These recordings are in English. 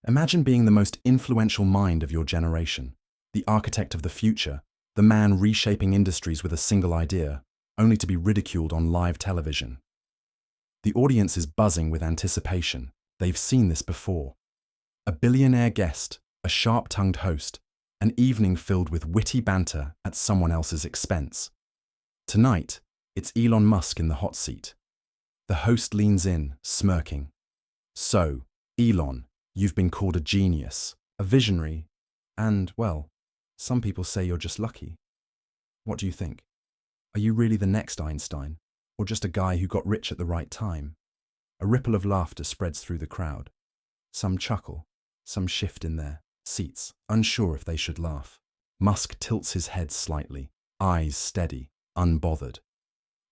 Imagine being the most influential mind of your generation, the architect of the future, the man reshaping industries with a single idea, only to be ridiculed on live television. The audience is buzzing with anticipation. They've seen this before. A billionaire guest, a sharp-tongued host, an evening filled with witty banter at someone else's expense. Tonight, it's Elon Musk in the hot seat. The host leans in, smirking. So, Elon, you've been called a genius, a visionary, and, well, some people say you're just lucky. What do you think? Are you really the next Einstein, or just a guy who got rich at the right time? A ripple of laughter spreads through the crowd. Some chuckle, some shift in their seats, unsure if they should laugh. Musk tilts his head slightly, eyes steady, unbothered.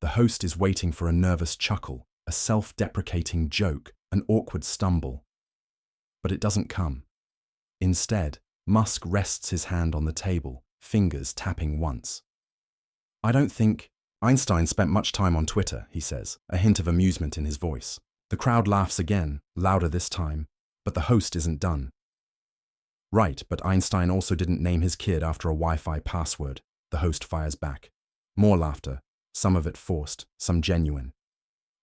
The host is waiting for a nervous chuckle, a self-deprecating joke, an awkward stumble. But it doesn't come. Instead, Musk rests his hand on the table, fingers tapping once. I don't think Einstein spent much time on Twitter, he says, a hint of amusement in his voice. The crowd laughs again, louder this time, but the host isn't done. Right, but Einstein also didn't name his kid after a Wi-Fi password, the host fires back. More laughter, some of it forced, some genuine.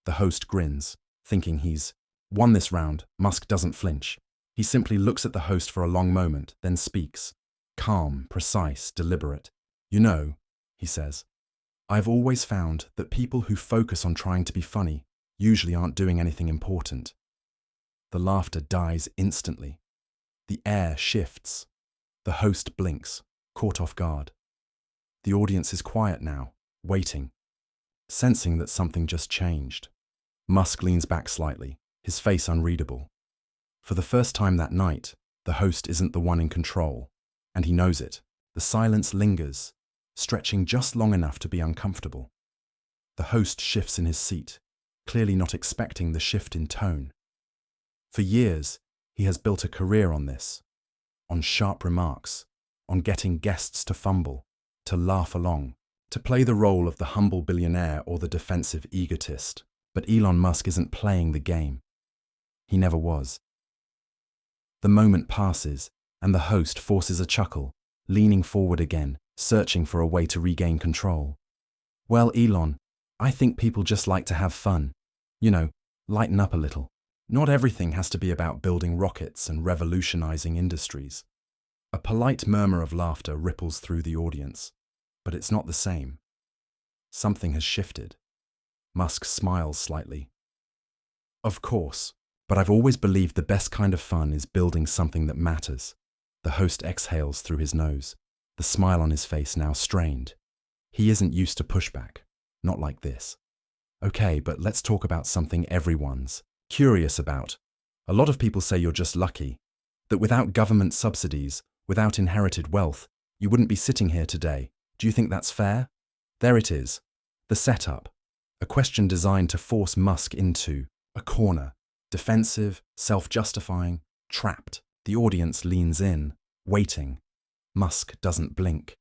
The host grins, thinking he's won this round. Musk doesn't flinch. He simply looks at the host for a long moment, then speaks. Calm, precise, deliberate. You know, he says, I've always found that people who focus on trying to be funny usually aren't doing anything important. The laughter dies instantly. The air shifts. The host blinks, caught off guard. The audience is quiet now, waiting, sensing that something just changed. Musk leans back slightly, his face unreadable. For the first time that night, the host isn't the one in control, and he knows it. The silence lingers, stretching just long enough to be uncomfortable. The host shifts in his seat, clearly not expecting the shift in tone. For years, he has built a career on this, on sharp remarks, on getting guests to fumble, to laugh along, to play the role of the humble billionaire or the defensive egotist. But Elon Musk isn't playing the game. He never was. The moment passes, and the host forces a chuckle, leaning forward again, searching for a way to regain control. Well, Elon, I think people just like to have fun. You know, lighten up a little. Not everything has to be about building rockets and revolutionizing industries. A polite murmur of laughter ripples through the audience, but it's not the same. Something has shifted. Musk smiles slightly. Of course, but I've always believed the best kind of fun is building something that matters. The host exhales through his nose, the smile on his face now strained. He isn't used to pushback, not like this. Okay, but let's talk about something everyone's curious about. A lot of people say you're just lucky, that without government subsidies, without inherited wealth, you wouldn't be sitting here today. Do you think that's fair? There it is, the setup. A question designed to force Musk into a corner, defensive, self-justifying, trapped. The audience leans in, waiting. Musk doesn't blink.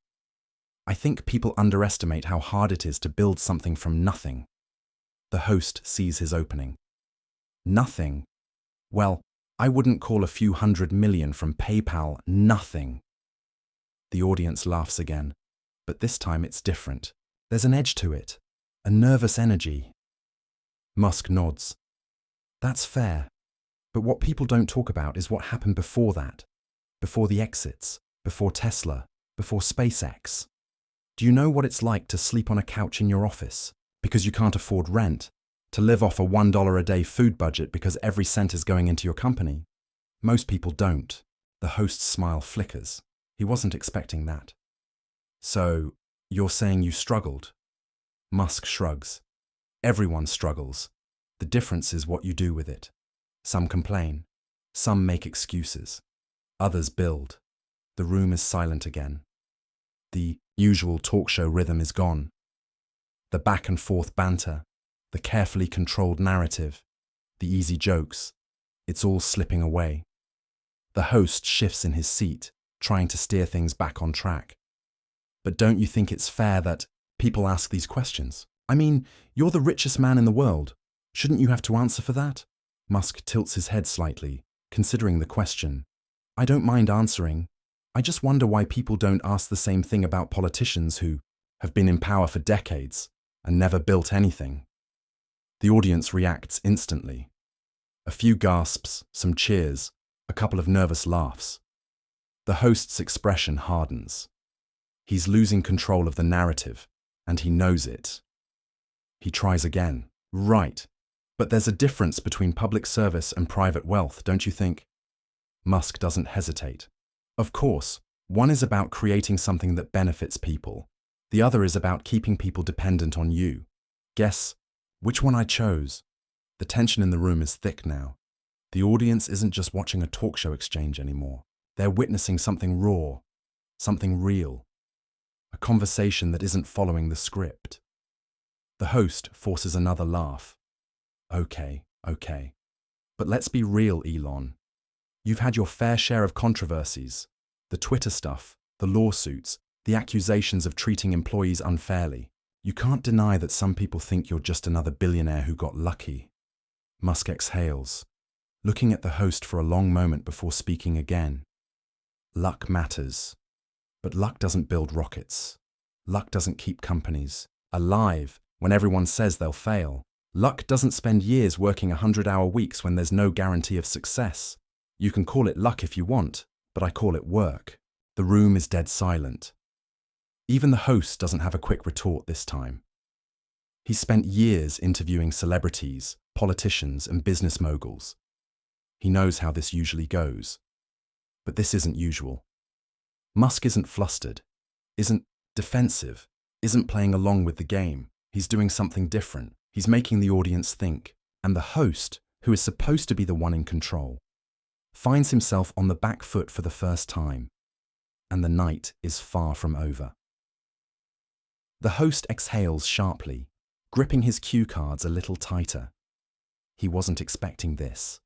I think people underestimate how hard it is to build something from nothing. The host sees his opening. Nothing? Well, I wouldn't call a few $100 million from PayPal nothing. The audience laughs again, but this time it's different. There's an edge to it. A nervous energy. Musk nods. That's fair. But what people don't talk about is what happened before that. Before the exits, before Tesla, before SpaceX. Do you know what it's like to sleep on a couch in your office because you can't afford rent? To live off a $1 a day food budget because every cent is going into your company? Most people don't. The host's smile flickers. He wasn't expecting that. So, you're saying you struggled? Musk shrugs. Everyone struggles. The difference is what you do with it. Some complain. Some make excuses. Others build. The room is silent again. The usual talk show rhythm is gone. The back and forth banter, the carefully controlled narrative, the easy jokes, it's all slipping away. The host shifts in his seat, trying to steer things back on track. But don't you think it's fair that people ask these questions? I mean, you're the richest man in the world. Shouldn't you have to answer for that? Musk tilts his head slightly, considering the question. I don't mind answering. I just wonder why people don't ask the same thing about politicians who have been in power for decades and never built anything. The audience reacts instantly. A few gasps, some cheers, a couple of nervous laughs. The host's expression hardens. He's losing control of the narrative, and he knows it. He tries again. Right. But there's a difference between public service and private wealth, don't you think? Musk doesn't hesitate. Of course, one is about creating something that benefits people. The other is about keeping people dependent on you. Guess which one I chose? The tension in the room is thick now. The audience isn't just watching a talk show exchange anymore. They're witnessing something raw, something real. A conversation that isn't following the script. The host forces another laugh. Okay. But let's be real, Elon. You've had your fair share of controversies. The Twitter stuff, the lawsuits, the accusations of treating employees unfairly. You can't deny that some people think you're just another billionaire who got lucky. Musk exhales, looking at the host for a long moment before speaking again. Luck matters. But luck doesn't build rockets. Luck doesn't keep companies alive when everyone says they'll fail. Luck doesn't spend years working 100-hour weeks when there's no guarantee of success. You can call it luck if you want, but I call it work. The room is dead silent. Even the host doesn't have a quick retort this time. He's spent years interviewing celebrities, politicians, and business moguls. He knows how this usually goes. But this isn't usual. Musk isn't flustered, isn't defensive, isn't playing along with the game. He's doing something different. He's making the audience think. And the host, who is supposed to be the one in control, finds himself on the back foot for the first time. And the night is far from over. The host exhales sharply, gripping his cue cards a little tighter. He wasn't expecting this.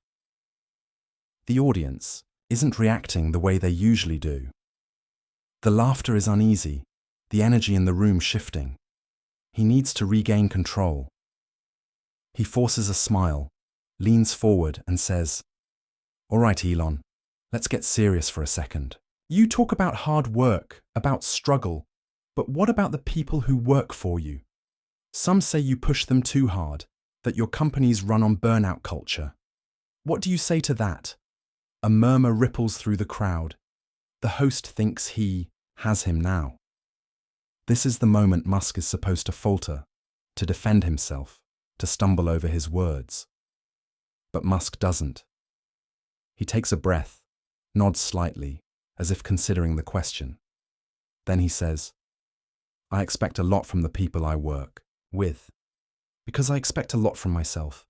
The audience isn't reacting the way they usually do. The laughter is uneasy, the energy in the room shifting. He needs to regain control. He forces a smile, leans forward and says, "All right, Elon, let's get serious for a second. You talk about hard work, about struggle, but what about the people who work for you? Some say you push them too hard, that your companies run on burnout culture. What do you say to that?" A murmur ripples through the crowd. The host thinks he has him now. This is the moment Musk is supposed to falter, to defend himself, to stumble over his words. But Musk doesn't. He takes a breath, nods slightly, as if considering the question. Then he says, "I expect a lot from the people I work with, because I expect a lot from myself.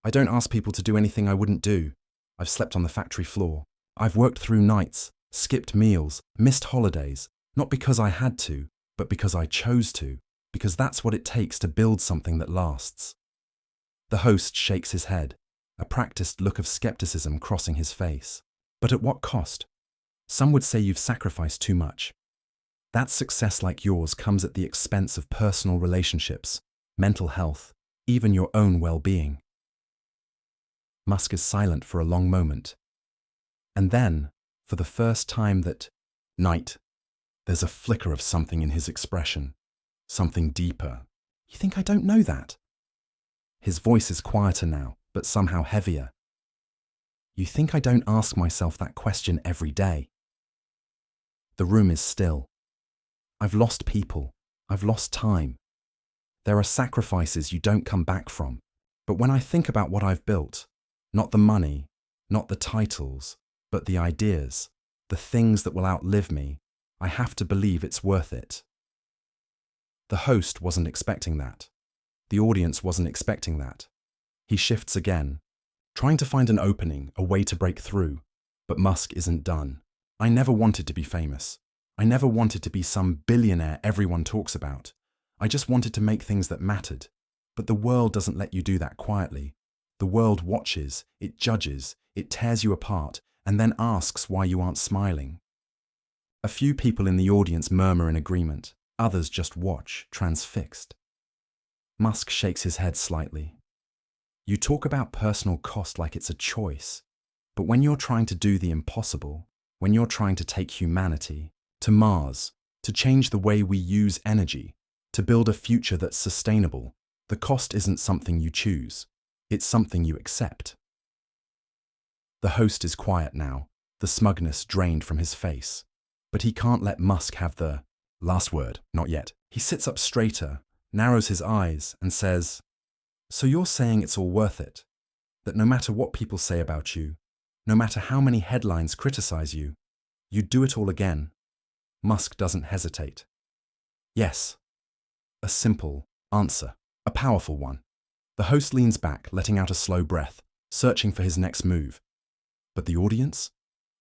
I don't ask people to do anything I wouldn't do. I've slept on the factory floor. I've worked through nights, skipped meals, missed holidays, not because I had to, but because I chose to, because that's what it takes to build something that lasts." The host shakes his head, a practiced look of skepticism crossing his face. "But at what cost? Some would say you've sacrificed too much. That success like yours comes at the expense of personal relationships, mental health, even your own well-being." Musk is silent for a long moment. And then, for the first time that night, there's a flicker of something in his expression, something deeper. "You think I don't know that?" His voice is quieter now, but somehow heavier. "You think I don't ask myself that question every day?" The room is still. I've lost people. I've lost time. There are sacrifices you don't come back from. But when I think about what I've built, not the money, not the titles, but the ideas, the things that will outlive me, I have to believe it's worth it. The host wasn't expecting that. The audience wasn't expecting that. He shifts again, trying to find an opening, a way to break through. But Musk isn't done. "I never wanted to be famous. I never wanted to be some billionaire everyone talks about. I just wanted to make things that mattered. But the world doesn't let you do that quietly. The world watches, it judges, it tears you apart, and then asks why you aren't smiling." A few people in the audience murmur in agreement. Others just watch, transfixed. Musk shakes his head slightly. "You talk about personal cost like it's a choice. But when you're trying to do the impossible, when you're trying to take humanity to Mars, to change the way we use energy, to build a future that's sustainable, the cost isn't something you choose. It's something you accept. The host is quiet now, the smugness drained from his face. But he can't let Musk have the last word, not yet. He sits up straighter, narrows his eyes, and says, "So you're saying it's all worth it? That no matter what people say about you, no matter how many headlines criticize you, you'd do it all again?" Musk doesn't hesitate. Yes. A simple answer, a powerful one. The host leans back, letting out a slow breath, searching for his next move. But the audience?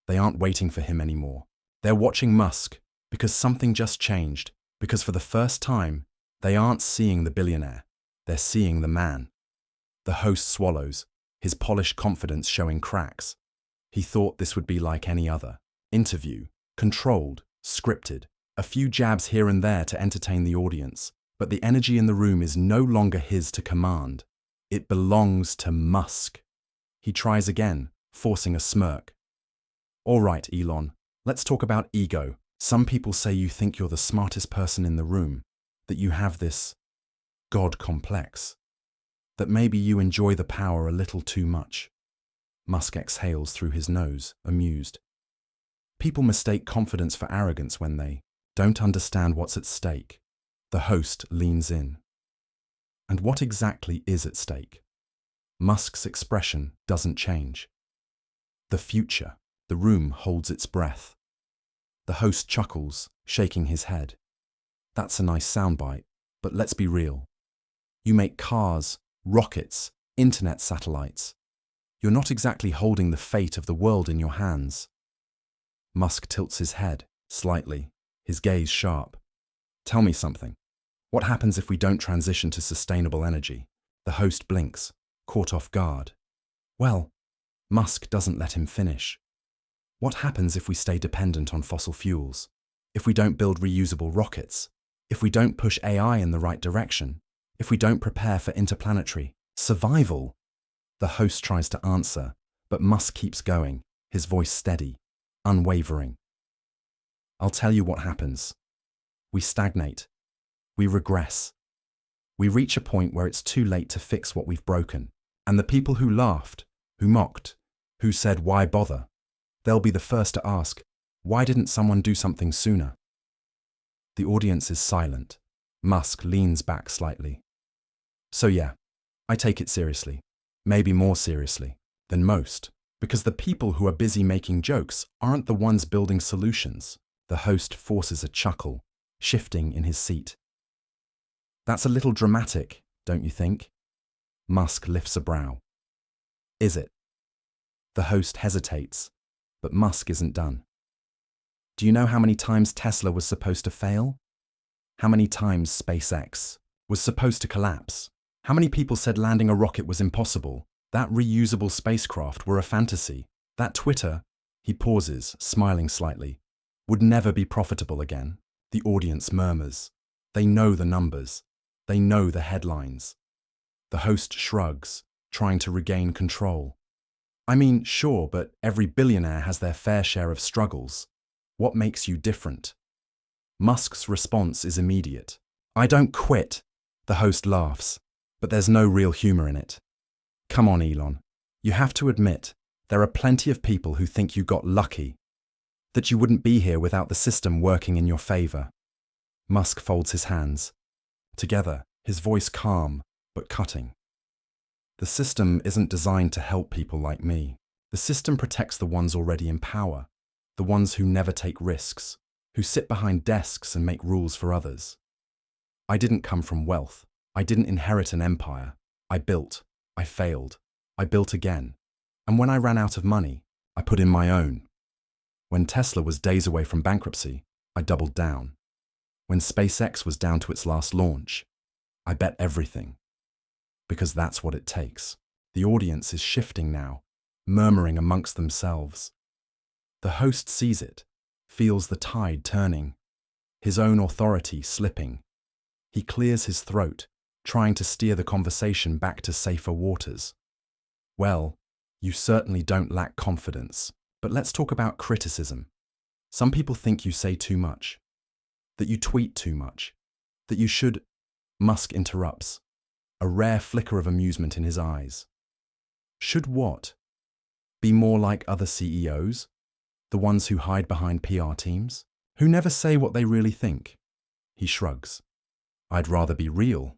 They aren't waiting for him anymore. They're watching Musk, because something just changed, because for the first time, they aren't seeing the billionaire, they're seeing the man. The host swallows, his polished confidence showing cracks. He thought this would be like any other interview, controlled, scripted, a few jabs here and there to entertain the audience, but the energy in the room is no longer his to command. It belongs to Musk. He tries again, forcing a smirk. "All right, Elon, let's talk about ego. Some people say you think you're the smartest person in the room, that you have this God complex, that maybe you enjoy the power a little too much." Musk exhales through his nose, amused. People mistake confidence for arrogance when they don't understand what's at stake. The host leans in. And what exactly is at stake? Musk's expression doesn't change. The future. The room holds its breath. The host chuckles, shaking his head. "That's a nice soundbite, but let's be real. You make cars, rockets, internet satellites. You're not exactly holding the fate of the world in your hands." Musk tilts his head, slightly, his gaze sharp. "Tell me something. What happens if we don't transition to sustainable energy?" The host blinks, caught off guard. "Well," Musk doesn't let him finish. "What happens if we stay dependent on fossil fuels? If we don't build reusable rockets? If we don't push AI in the right direction? If we don't prepare for interplanetary survival?" The host tries to answer, but Musk keeps going, his voice steady, unwavering. "I'll tell you what happens. We stagnate. We regress. We reach a point where it's too late to fix what we've broken. And the people who laughed, who mocked, who said, 'Why bother?' they'll be the first to ask, 'Why didn't someone do something sooner?'" The audience is silent. Musk leans back slightly. "So yeah, I take it seriously. Maybe more seriously than most, because the people who are busy making jokes aren't the ones building solutions." The host forces a chuckle, shifting in his seat. "That's a little dramatic, don't you think?" Musk lifts a brow. "Is it?" The host hesitates, but Musk isn't done. "Do you know how many times Tesla was supposed to fail? How many times SpaceX was supposed to collapse? How many people said landing a rocket was impossible, that reusable spacecraft were a fantasy, that Twitter," he pauses, smiling slightly, "would never be profitable again?" The audience murmurs. They know the numbers. They know the headlines. The host shrugs, trying to regain control. "I mean, sure, but every billionaire has their fair share of struggles. What makes you different?" Musk's response is immediate. "I don't quit." The host laughs, but there's no real humor in it. "Come on, Elon. You have to admit, there are plenty of people who think you got lucky, that you wouldn't be here without the system working in your favor." Musk folds his hands. Together, his voice calm, but cutting. "The system isn't designed to help people like me. The system protects the ones already in power, the ones who never take risks, who sit behind desks and make rules for others. I didn't come from wealth. I didn't inherit an empire. I built. I failed. I built again. And when I ran out of money, I put in my own. When Tesla was days away from bankruptcy, I doubled down. When SpaceX was down to its last launch, I bet everything. Because that's what it takes." The audience is shifting now, murmuring amongst themselves. The host sees it, feels the tide turning, his own authority slipping. He clears his throat, trying to steer the conversation back to safer waters. "Well, You certainly don't lack confidence. But let's talk about criticism. Some people think you say too much, that you tweet too much, that you should. Musk interrupts, a rare flicker of amusement in his eyes. Should what? Be more like other CEOs? The ones who hide behind PR teams? Who never say what they really think? He shrugs. I'd rather be real.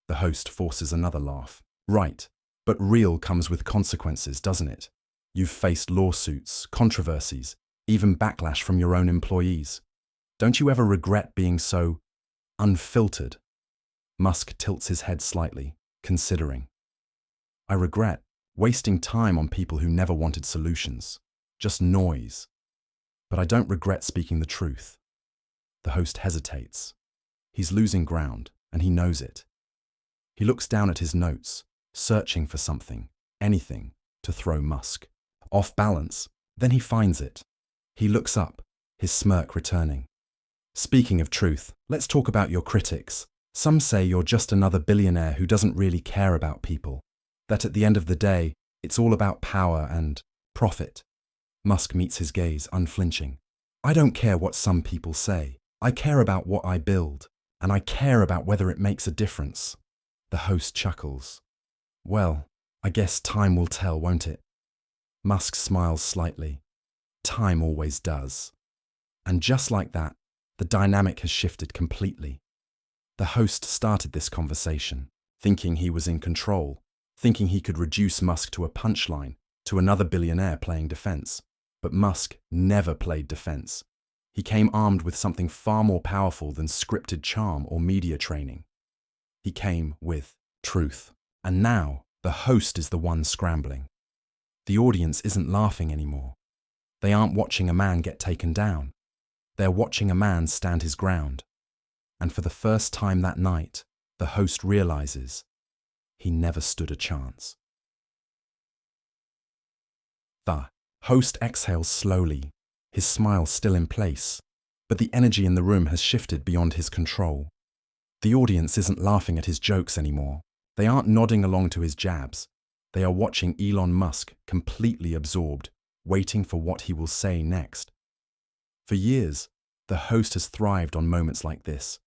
The host forces another laugh. Right, but real comes with consequences, doesn't it? You've faced lawsuits, controversies, even backlash from your own employees. Don't you ever regret being so unfiltered? Musk tilts his head slightly, considering. I regret wasting time on people who never wanted solutions, just noise. But I don't regret speaking the truth. The host hesitates. He's losing ground, and he knows it. He looks down at his notes, searching for something, anything, to throw Musk off balance. Then he finds it. He looks up, his smirk returning. Speaking of truth, let's talk about your critics. Some say you're just another billionaire who doesn't really care about people, that at the end of the day, it's all about power and profit. Musk meets his gaze, unflinching. I don't care what some people say. I care about what I build, and I care about whether it makes a difference. The host chuckles. Well, I guess time will tell, won't it? Musk smiles slightly. Time always does. And just like that, the dynamic has shifted completely. The host started this conversation, thinking he was in control, thinking he could reduce Musk to a punchline, to another billionaire playing defense. But Musk never played defense. He came armed with something far more powerful than scripted charm or media training. He came with truth. And now, the host is the one scrambling. The audience isn't laughing anymore. They aren't watching a man get taken down. They're watching a man stand his ground. And for the first time that night, the host realizes he never stood a chance. The host exhales slowly, his smile still in place, but the energy in the room has shifted beyond his control. The audience isn't laughing at his jokes anymore. They aren't nodding along to his jabs. They are watching Elon Musk completely absorbed, waiting for what he will say next. For years, the host has thrived on moments like this,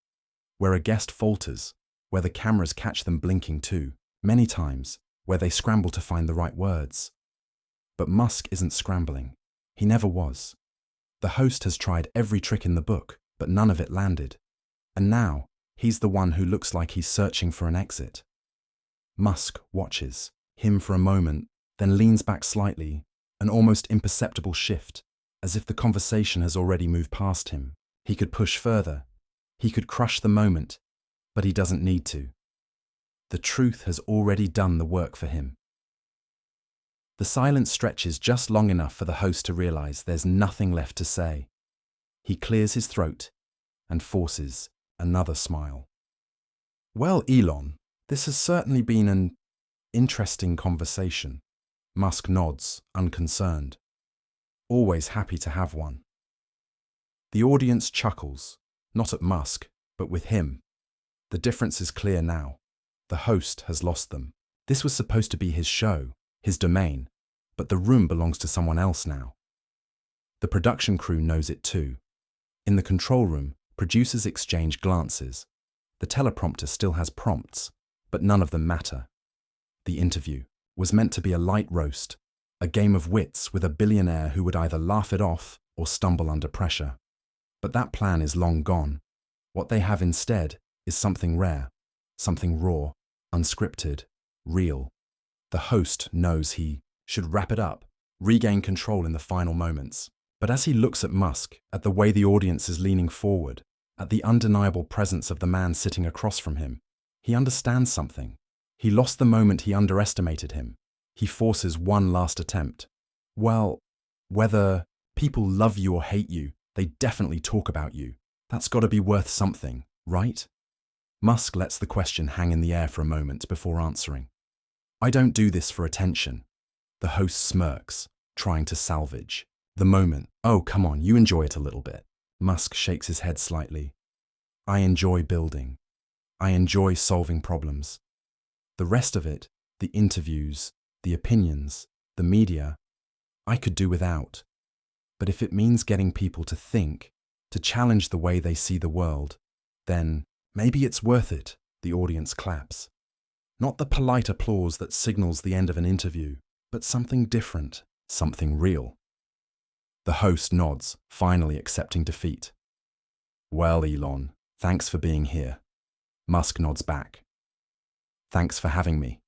where a guest falters, where the cameras catch them blinking too, many times, where they scramble to find the right words. But Musk isn't scrambling. He never was. The host has tried every trick in the book, but none of it landed. And now, he's the one who looks like he's searching for an exit. Musk watches him for a moment, then leans back slightly, an almost imperceptible shift, as if the conversation has already moved past him. He could push further. He could crush the moment, but he doesn't need to. The truth has already done the work for him. The silence stretches just long enough for the host to realize there's nothing left to say. He clears his throat and forces another smile. Well, Elon, this has certainly been an interesting conversation. Musk nods, unconcerned. Always happy to have one. The audience chuckles, not at Musk, but with him. The difference is clear now. The host has lost them. This was supposed to be his show, his domain, but the room belongs to someone else now. The production crew knows it too. In the control room, producers exchange glances. The teleprompter still has prompts, but none of them matter. The interview was meant to be a light roast, a game of wits with a billionaire who would either laugh it off or stumble under pressure. But that plan is long gone. What they have instead is something rare, something raw, unscripted, real. The host knows he should wrap it up, regain control in the final moments. But as he looks at Musk, at the way the audience is leaning forward, at the undeniable presence of the man sitting across from him, he understands something. He lost the moment he underestimated him. He forces one last attempt. Well, whether people love you or hate you, they definitely talk about you. That's got to be worth something, right? Musk lets the question hang in the air for a moment before answering. I don't do this for attention. The host smirks, trying to salvage the moment. Oh, come on, you enjoy it a little bit. Musk shakes his head slightly. I enjoy building. I enjoy solving problems. The rest of it, the interviews, the opinions, The media, I could do without. But if it means getting people to think, to challenge the way they see the world, then maybe it's worth it, the audience claps. Not the polite applause that signals the end of an interview, but something different, something real. The host nods, finally accepting defeat. Well, Elon, thanks for being here. Musk nods back. Thanks for having me.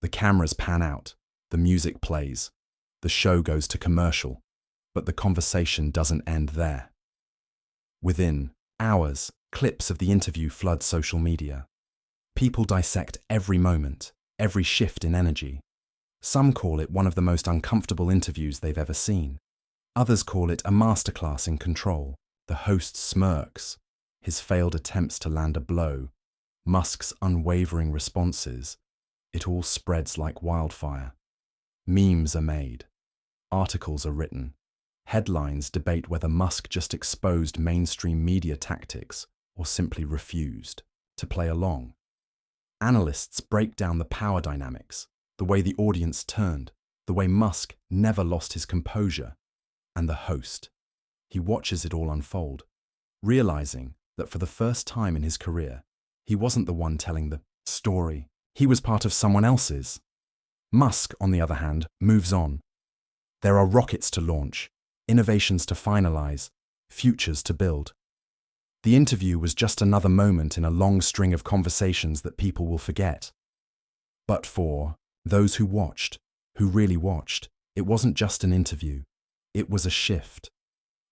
The cameras pan out, the music plays, the show goes to commercial, but the conversation doesn't end there. Within hours, clips of the interview flood social media. People dissect every moment, every shift in energy. Some call it one of the most uncomfortable interviews they've ever seen. Others call it a masterclass in control. The host smirks, his failed attempts to land a blow, Musk's unwavering responses. It all spreads like wildfire. Memes are made. Articles are written. Headlines debate whether Musk just exposed mainstream media tactics or simply refused to play along. Analysts break down the power dynamics, the way the audience turned, the way Musk never lost his composure. And the host, he watches it all unfold, realizing that for the first time in his career, he wasn't the one telling the story. He was part of someone else's. Musk, on the other hand, moves on. There are rockets to launch, innovations to finalize, futures to build. The interview was just another moment in a long string of conversations that people will forget. But for those who watched, who really watched, it wasn't just an interview. It was a shift.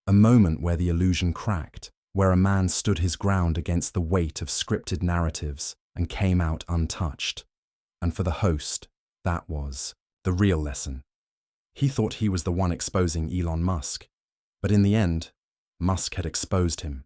A moment where the illusion cracked, where a man stood his ground against the weight of scripted narratives and came out untouched. And for the host, that was the real lesson. He thought he was the one exposing Elon Musk, but in the end, Musk had exposed him.